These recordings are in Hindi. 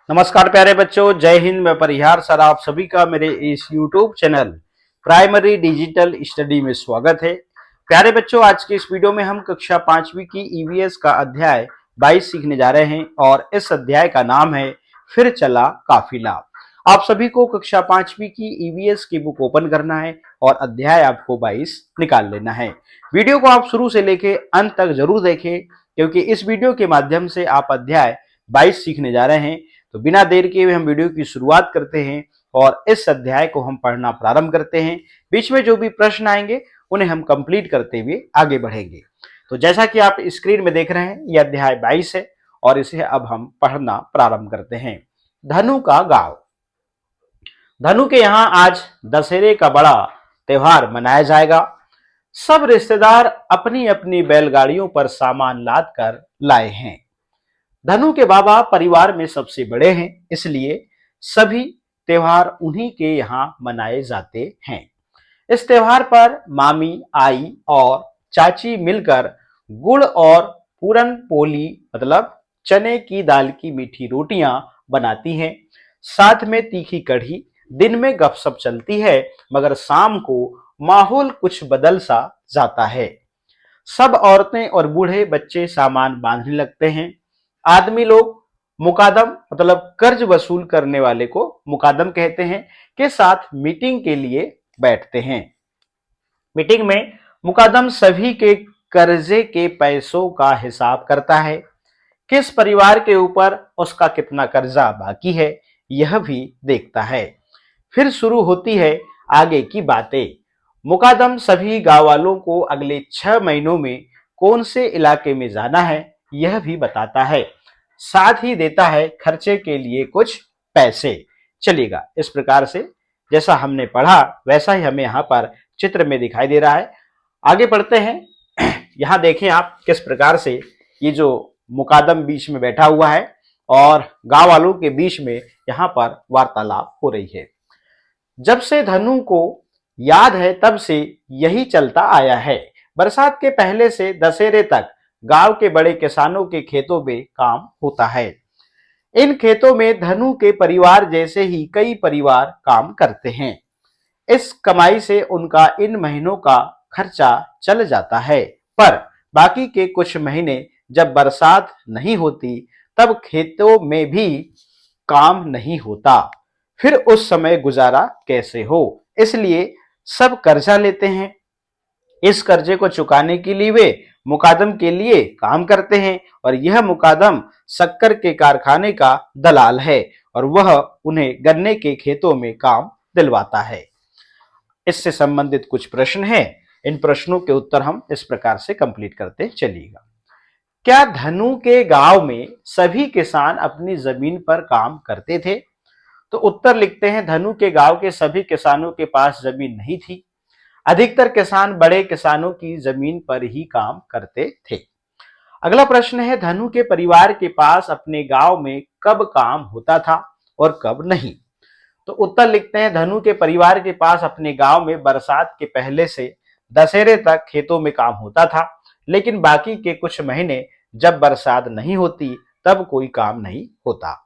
नमस्कार प्यारे बच्चों, जय हिंद। मैं परिहार सर आप सभी का मेरे इस YouTube channel primary digital study में स्वागत है। प्यारे बच्चों, आज के इस वीडियो में हम कक्षा 5वीं की ईवीएस का अध्याय 22 सीखने जा रहे हैं और इस अध्याय का नाम है फिर चला काफिला। आप सभी को कक्षा 5वीं की ईवीएस की बुक ओपन करना है और अध्याय आपको 22 निकाल लेना है। वीडियो को आप शुरू से लेके अंत तक जरूर देखें, क्योंकि इस वीडियो के माध्यम से आप अध्याय 22 सीखने जा रहे हैं। तो बिना देर किए हुए हम वीडियो की शुरुआत करते हैं और इस अध्याय को हम पढ़ना प्रारंभ करते हैं। बीच में जो भी प्रश्न आएंगे उन्हें हम कंप्लीट करते हुए आगे बढ़ेंगे। तो जैसा कि आप स्क्रीन में देख रहे हैं, यह अध्याय 22 है और इसे अब हम पढ़ना प्रारंभ करते हैं। धनु का गांव। धनु के यहाँ आज दशहरे का बड़ा त्योहार मनाया जाएगा। सब रिश्तेदार अपनी अपनी बैलगाड़ियों पर सामान लाद कर लाए हैं। धनु के बाबा परिवार में सबसे बड़े हैं, इसलिए सभी त्योहार उन्हीं के यहाँ मनाए जाते हैं। इस त्योहार पर मामी, आई और चाची मिलकर गुड़ और पूरन पोली मतलब चने की दाल की मीठी रोटियां बनाती हैं। साथ में तीखी कढ़ी। दिन में गपशप चलती है, मगर शाम को माहौल कुछ बदल सा जाता है। सब औरतें और बूढ़े बच्चे सामान बांधने लगते हैं। आदमी लोग मुकादम मतलब कर्ज वसूल करने वाले को मुकादम कहते हैं के साथ मीटिंग के लिए बैठते हैं। मीटिंग में मुकादम सभी के कर्जे के पैसों का हिसाब करता है। किस परिवार के ऊपर उसका कितना कर्जा बाकी है यह भी देखता है। फिर शुरू होती है आगे की बातें। मुकादम सभी गांव वालों को अगले 6 महीनों में कौन से इलाके में जाना है यह भी बताता है। साथ ही देता है खर्चे के लिए कुछ पैसे। चलेगा, इस प्रकार से जैसा हमने पढ़ा वैसा ही हमें यहाँ पर चित्र में दिखाई दे रहा है। आगे बढ़ते हैं। यहाँ देखें आप किस प्रकार से ये जो मुकादम बीच में बैठा हुआ है और गांव वालों के बीच में यहाँ पर वार्तालाप हो रही है। जब से धनु को याद है तब से यही चलता आया है। बरसात के पहले से दशहरे तक गांव के बड़े किसानों के खेतों में काम होता है। इन खेतों में धनु के परिवार जैसे ही कई परिवार काम करते हैं। इस कमाई से उनका इन महीनों का खर्चा चल जाता है, पर बाकी के कुछ महीने जब बरसात नहीं होती तब खेतों में भी काम नहीं होता। फिर उस समय गुजारा कैसे हो, इसलिए सब कर्जा लेते हैं। इस कर्जे को चुकाने के लिए वे मुकादम के लिए काम करते हैं और यह मुकादम शक्कर के कारखाने का दलाल है और वह उन्हें गन्ने के खेतों में काम दिलवाता है। इससे संबंधित कुछ प्रश्न हैं, इन प्रश्नों के उत्तर हम इस प्रकार से कंप्लीट करते चलिएगा। क्या धनु के गांव में सभी किसान अपनी जमीन पर काम करते थे? तो उत्तर लिखते हैं, धनु के गांव के सभी किसानों के पास जमीन नहीं थी। अधिकतर किसान बड़े किसानों की जमीन पर ही काम करते थे। अगला प्रश्न है, धनु के परिवार के पास अपने गांव में कब काम होता था और कब नहीं? तो उत्तर लिखते हैं, धनु के परिवार के पास अपने गांव में बरसात के पहले से दशहरे तक खेतों में काम होता था, लेकिन बाकी के कुछ महीने जब बरसात नहीं होती तब कोई काम नहीं होता।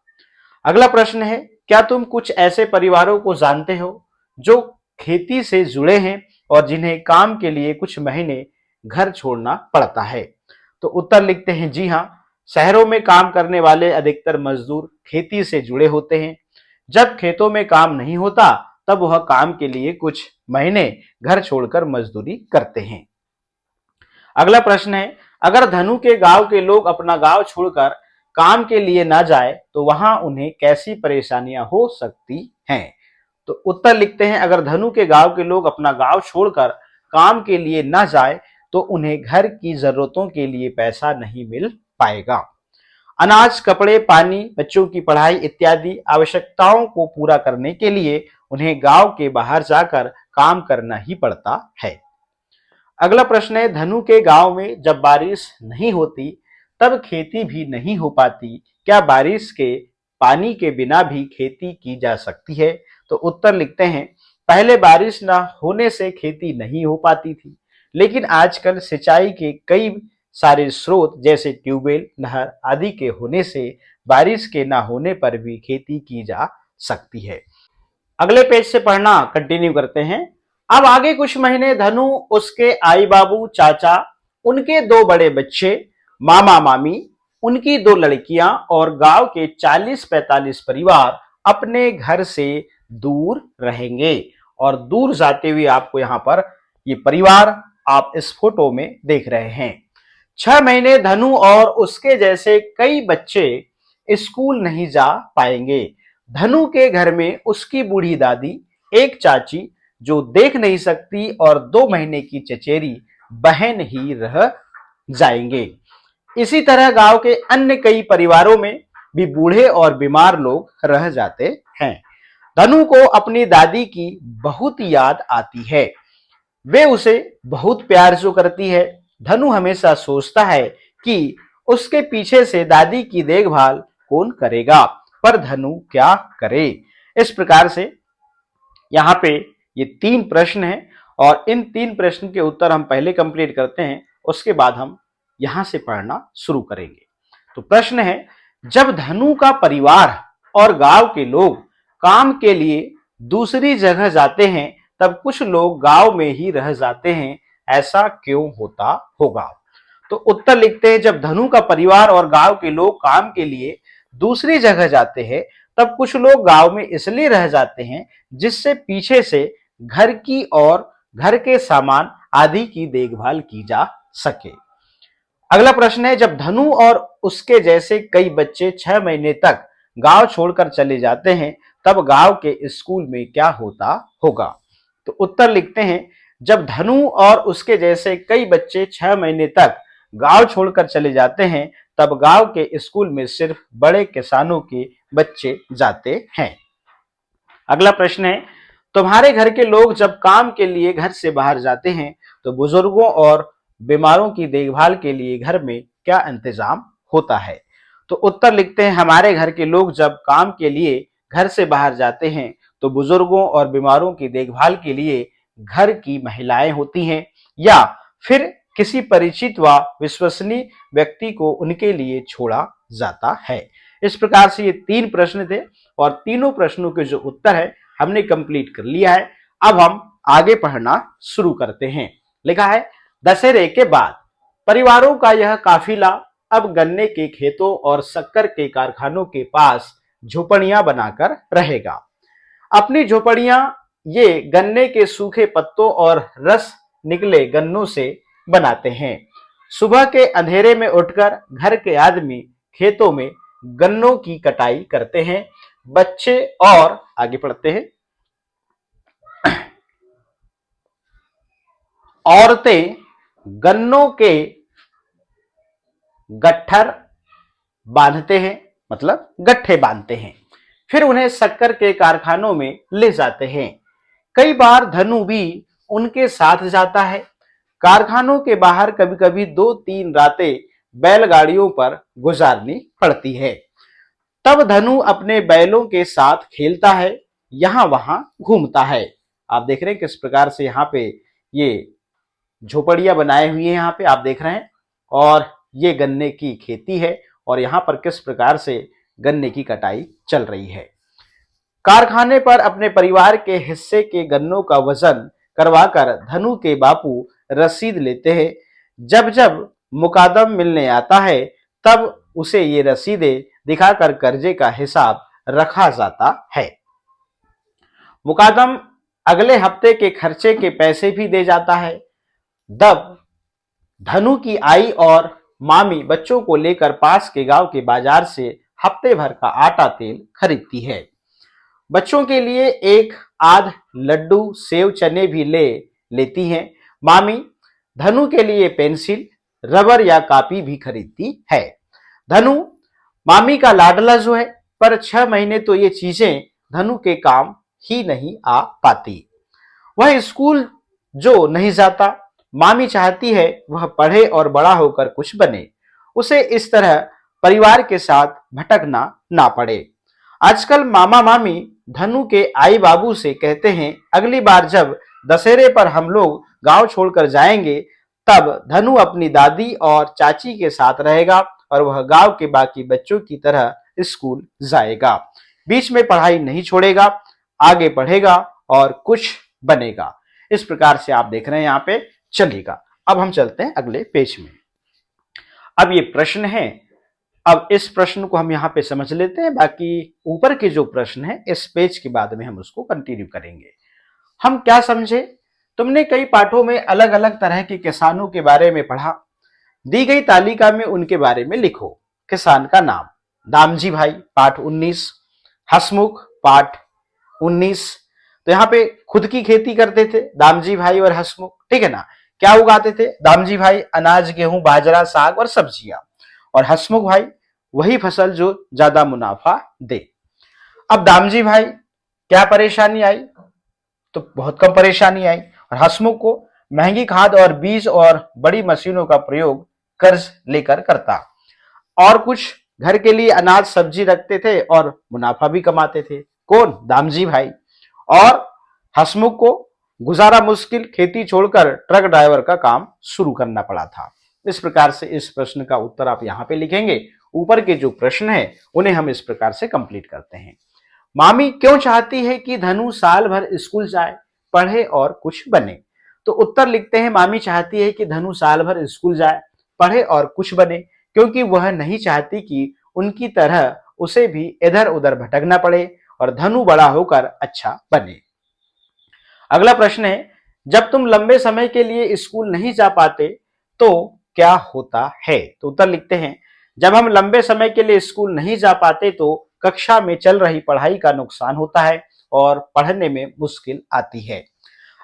अगला प्रश्न है, क्या तुम कुछ ऐसे परिवारों को जानते हो जो खेती से जुड़े हैं और जिन्हें काम के लिए कुछ महीने घर छोड़ना पड़ता है? तो उत्तर लिखते हैं, जी हाँ, शहरों में काम करने वाले अधिकतर मजदूर खेती से जुड़े होते हैं। जब खेतों में काम नहीं होता तब वह काम के लिए कुछ महीने घर छोड़कर मजदूरी करते हैं। अगला प्रश्न है, अगर धनु के गांव के लोग अपना गांव छोड़कर काम के लिए ना जाए तो वहां उन्हें कैसी परेशानियां हो सकती हैं? तो उत्तर लिखते हैं, अगर धनु के गांव के लोग अपना गांव छोड़कर काम के लिए ना जाए तो उन्हें घर की जरूरतों के लिए पैसा नहीं मिल पाएगा। अनाज, कपड़े, पानी, बच्चों की पढ़ाई इत्यादि आवश्यकताओं को पूरा करने के लिए उन्हें गांव के बाहर जाकर काम करना ही पड़ता है। अगला प्रश्न है, धनु के गांव में जब बारिश नहीं होती तब खेती भी नहीं हो पाती, क्या बारिश के पानी के बिना भी खेती की जा सकती है? तो उत्तर लिखते हैं, पहले बारिश न होने से खेती नहीं हो पाती थी, लेकिन आजकल सिंचाई के कई सारे स्रोत जैसे ट्यूबवेल, नहर आदि के होने से बारिश के ना होने पर भी खेती की जा सकती है। अगले पेज से पढ़ना कंटिन्यू करते हैं। अब आगे कुछ महीने धनु, उसके आई बाबू, चाचा, उनके 2 बड़े बच्चे, मामा मामी, उनकी 2 लड़कियां और गांव के 40-45 परिवार अपने घर से दूर रहेंगे। और दूर जाते हुए आपको यहां पर ये परिवार आप इस फोटो में देख रहे हैं। 6 महीने धनु और उसके जैसे कई बच्चे स्कूल नहीं जा पाएंगे। धनु के घर में उसकी बूढ़ी दादी, एक चाची जो देख नहीं सकती और 2 महीने की चचेरी बहन ही रह जाएंगे। इसी तरह गांव के अन्य कई परिवारों में भी बूढ़े और बीमार लोग रह जाते हैं। धनु को अपनी दादी की बहुत याद आती है। वे उसे बहुत प्यार जो करती है। धनु हमेशा सोचता है कि उसके पीछे से दादी की देखभाल कौन करेगा, पर धनु क्या करे। इस प्रकार से यहाँ पे ये 3 प्रश्न हैं और इन 3 प्रश्न के उत्तर हम पहले कंप्लीट करते हैं, उसके बाद हम यहां से पढ़ना शुरू करेंगे। तो प्रश्न है, जब धनु का परिवार और गांव के लोग काम के लिए दूसरी जगह जाते हैं तब कुछ लोग गांव में ही रह जाते हैं, ऐसा क्यों होता होगा। तो उत्तर लिखते हैं, जब धनु का परिवार और गांव के लोग काम के लिए दूसरी जगह जाते हैं तब कुछ लोग गांव में इसलिए रह जाते हैं जिससे पीछे से घर की और घर के सामान आदि की देखभाल की जा सके। अगला प्रश्न है, जब धनु और उसके जैसे कई बच्चे 6 महीने तक गांव छोड़कर चले जाते हैं तब गांव के स्कूल में क्या होता होगा। तो उत्तर लिखते हैं, जब धनु और उसके जैसे कई बच्चे 6 महीने तक गांव छोड़कर चले जाते हैं तब गांव के स्कूल में सिर्फ बड़े किसानों के बच्चे जाते हैं। अगला प्रश्न है, तुम्हारे घर के लोग जब काम के लिए घर से बाहर जाते हैं तो बुजुर्गों और बीमारों की देखभाल के लिए घर में क्या इंतजाम होता है। तो उत्तर लिखते हैं, हमारे घर के लोग जब काम के लिए घर से बाहर जाते हैं तो बुजुर्गों और बीमारों की देखभाल के लिए घर की महिलाएं होती हैं या फिर किसी परिचित व विश्वसनीय व्यक्ति को उनके लिए छोड़ा जाता है। इस प्रकार से ये 3 प्रश्न थे और तीनों प्रश्नों के जो उत्तर है हमने कंप्लीट कर लिया है। अब हम आगे पढ़ना शुरू करते हैं। लिखा है, दशहरे के बाद परिवारों का यह काफिला अब गन्ने के खेतों और शक्कर के कारखानों के पास झोपड़ियां बनाकर रहेगा। अपनी झोपड़ियां ये गन्ने के सूखे पत्तों और रस निकले गन्नों से बनाते हैं। सुबह के अंधेरे में उठकर घर के आदमी खेतों में गन्नों की कटाई करते हैं। बच्चे और आगे पढ़ते हैं, औरतें गन्नों के गट्ठर बांधते हैं, मतलब गट्ठे बांधते हैं, फिर उन्हें शक्कर के कारखानों में ले जाते हैं। कई बार धनु भी उनके साथ जाता है। कारखानों के बाहर कभी कभी 2-3 रातें बैलगाड़ियों पर गुजारनी पड़ती है। तब धनु अपने बैलों के साथ खेलता है, यहां वहां घूमता है। आप देख रहे हैं किस प्रकार से यहाँ पे ये झोपड़ियां बनाए हुई है, यहाँ पे आप देख रहे हैं, और ये गन्ने की खेती है और यहाँ पर किस प्रकार से गन्ने की कटाई चल रही है। कारखाने पर अपने परिवार के हिस्से के गन्नों का वजन करवाकर धनु के बापू रसीद लेते हैं। जब जब मुकादम मिलने आता है तब उसे ये रसीदें दिखाकर कर्जे का हिसाब रखा जाता है। मुकादम अगले हफ्ते के खर्चे के पैसे भी दे जाता है। तब धनु की आई और मामी बच्चों को लेकर पास के गांव के बाजार से हफ्ते भर का आटा तेल खरीदती है। बच्चों के लिए एक आध लड्डू सेव चने भी लेती हैं। मामी धनु के लिए पेंसिल, रबर या कॉपी भी खरीदती है। धनु मामी का लाडला जो है, पर 6 महीने तो ये चीजें धनु के काम ही नहीं आ पाती। वह स्कूल जो नहीं जाता, मामी चाहती है वह पढ़े और बड़ा होकर कुछ बने, उसे इस तरह परिवार के साथ भटकना ना पड़े। आजकल मामा मामी धनु के आई बाबू से कहते हैं, अगली बार जब दशहरे पर हम लोग गांव छोड़कर जाएंगे तब धनु अपनी दादी और चाची के साथ रहेगा और वह गांव के बाकी बच्चों की तरह स्कूल जाएगा, बीच में पढ़ाई नहीं छोड़ेगा, आगे पढ़ेगा और कुछ बनेगा। इस प्रकार से आप देख रहे हैं यहाँ पे चलेगा। अब हम चलते हैं अगले पेज में। अब ये प्रश्न है, अब इस प्रश्न को हम यहाँ पे समझ लेते हैं, बाकी ऊपर के जो प्रश्न है इस पेज के बाद में हम उसको कंटिन्यू करेंगे। हम क्या समझे, तुमने कई पाठों में अलग अलग तरह के किसानों के बारे में पढ़ा। दी गई तालिका में उनके बारे में लिखो। किसान का नाम, दामजी भाई पाठ 19, हसमुख पाठ 19। तो यहाँ पे खुद की खेती करते थे दामजी भाई और हसमुख, ठीक है ना। क्या उगाते थे दामजी भाई? अनाज, गेहूं, बाजरा, साग और सब्जियां। और हसमुख भाई वही फसल जो ज्यादा मुनाफा दे। अब दामजी भाई क्या परेशानी आई? तो बहुत कम परेशानी आई। और हसमुख को महंगी खाद और बीज और बड़ी मशीनों का प्रयोग कर्ज लेकर करता। और कुछ घर के लिए अनाज सब्जी रखते थे और मुनाफा भी कमाते थे। कौन? दामजी भाई। और हसमुख को गुजारा मुश्किल, खेती छोड़कर ट्रक ड्राइवर का काम शुरू करना पड़ा था। इस प्रकार से इस प्रश्न का उत्तर आप यहाँ पे लिखेंगे। ऊपर के जो प्रश्न है उन्हें हम इस प्रकार से कंप्लीट करते हैं। मामी क्यों चाहती है कि धनु साल भर स्कूल जाए, पढ़े और कुछ बने? तो उत्तर लिखते हैं, मामी चाहती है कि धनु साल भर स्कूल जाए, पढ़े और कुछ बने, क्योंकि वह नहीं चाहती कि उनकी तरह उसे भी इधर उधर भटकना पड़े और धनु बड़ा होकर अच्छा बने। अगला प्रश्न है, जब तुम लंबे समय के लिए स्कूल नहीं जा पाते तो क्या होता है? तो उत्तर लिखते हैं, जब हम लंबे समय के लिए स्कूल नहीं जा पाते तो कक्षा में चल रही पढ़ाई का नुकसान होता है और पढ़ने में मुश्किल आती है।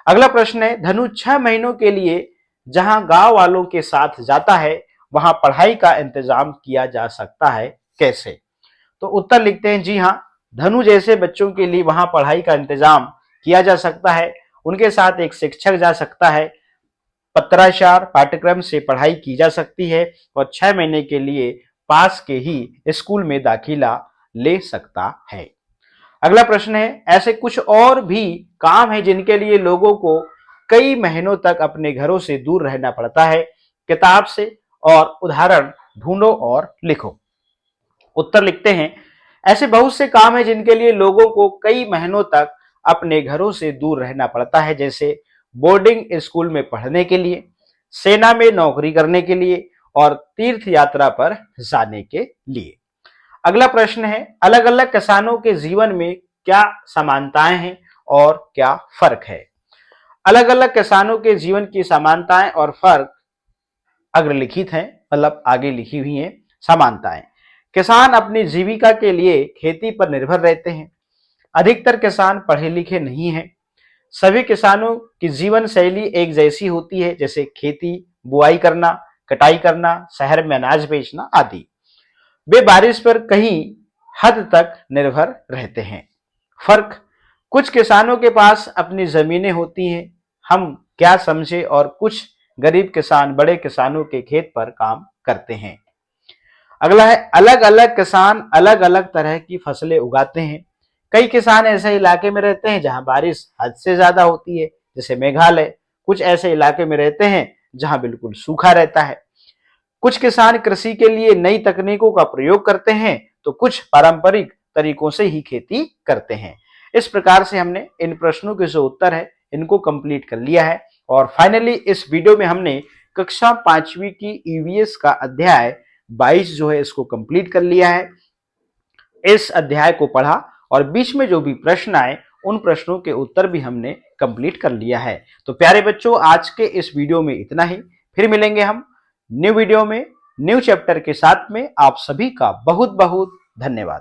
अगला प्रश्न है, धनु 6 महीनों के लिए जहां गांव वालों के साथ जाता है वहां पढ़ाई का इंतजाम किया जा सकता है कैसे? तो उत्तर लिखते हैं, जी हाँ, धनु जैसे बच्चों के लिए वहां पढ़ाई का इंतजाम किया जा सकता है। उनके साथ एक शिक्षक जा सकता है, पत्राचार पाठ्यक्रम से पढ़ाई की जा सकती है और 6 महीने के लिए पास के ही स्कूल में दाखिला ले सकता है। अगला प्रश्न है, ऐसे कुछ और भी काम है जिनके लिए लोगों को कई महीनों तक अपने घरों से दूर रहना पड़ता है, किताब से और उदाहरण ढूंढो और लिखो। उत्तर लिखते हैं, ऐसे बहुत से काम हैं जिनके लिए लोगों को कई महीनों तक अपने घरों से दूर रहना पड़ता है, जैसे बोर्डिंग स्कूल में पढ़ने के लिए, सेना में नौकरी करने के लिए और तीर्थ यात्रा पर जाने के लिए। अगला प्रश्न है, अलग अलग किसानों के जीवन में क्या समानताएं हैं और क्या फर्क है? अलग अलग किसानों के जीवन की समानताएं और फर्क अग्रलिखित हैं, मतलब आगे लिखी हुई हैं। समानताएं, किसान अपनी जीविका के लिए खेती पर निर्भर रहते हैं। अधिकतर किसान पढ़े लिखे नहीं हैं। सभी किसानों की जीवन शैली एक जैसी होती है, जैसे खेती, बुआई करना, कटाई करना, शहर में अनाज बेचना आदि। वे बारिश पर कहीं हद तक निर्भर रहते हैं। फर्क, कुछ किसानों के पास अपनी जमीनें होती हैं, हम क्या समझे, और कुछ गरीब किसान बड़े किसानों के खेत पर काम करते हैं। अगला है, अलग अलग किसान अलग अलग तरह की फसलें उगाते हैं। कई किसान ऐसे इलाके में रहते हैं जहां बारिश हद से ज्यादा होती है, जैसे मेघालय। कुछ ऐसे इलाके में रहते हैं जहां बिल्कुल सूखा रहता है। कुछ किसान कृषि के लिए नई तकनीकों का प्रयोग करते हैं तो कुछ पारंपरिक तरीकों से ही खेती करते हैं। इस प्रकार से हमने इन प्रश्नों के जो उत्तर है इनको कंप्लीट कर लिया है। और फाइनली इस वीडियो में हमने कक्षा 5वीं की ईवीएस का अध्याय 22 जो है इसको कंप्लीट कर लिया है। इस अध्याय को पढ़ा और बीच में जो भी प्रश्न आए उन प्रश्नों के उत्तर भी हमने कंप्लीट कर लिया है। तो प्यारे बच्चों, आज के इस वीडियो में इतना ही। फिर मिलेंगे हम न्यू वीडियो में न्यू चैप्टर के साथ में। आप सभी का बहुत बहुत धन्यवाद।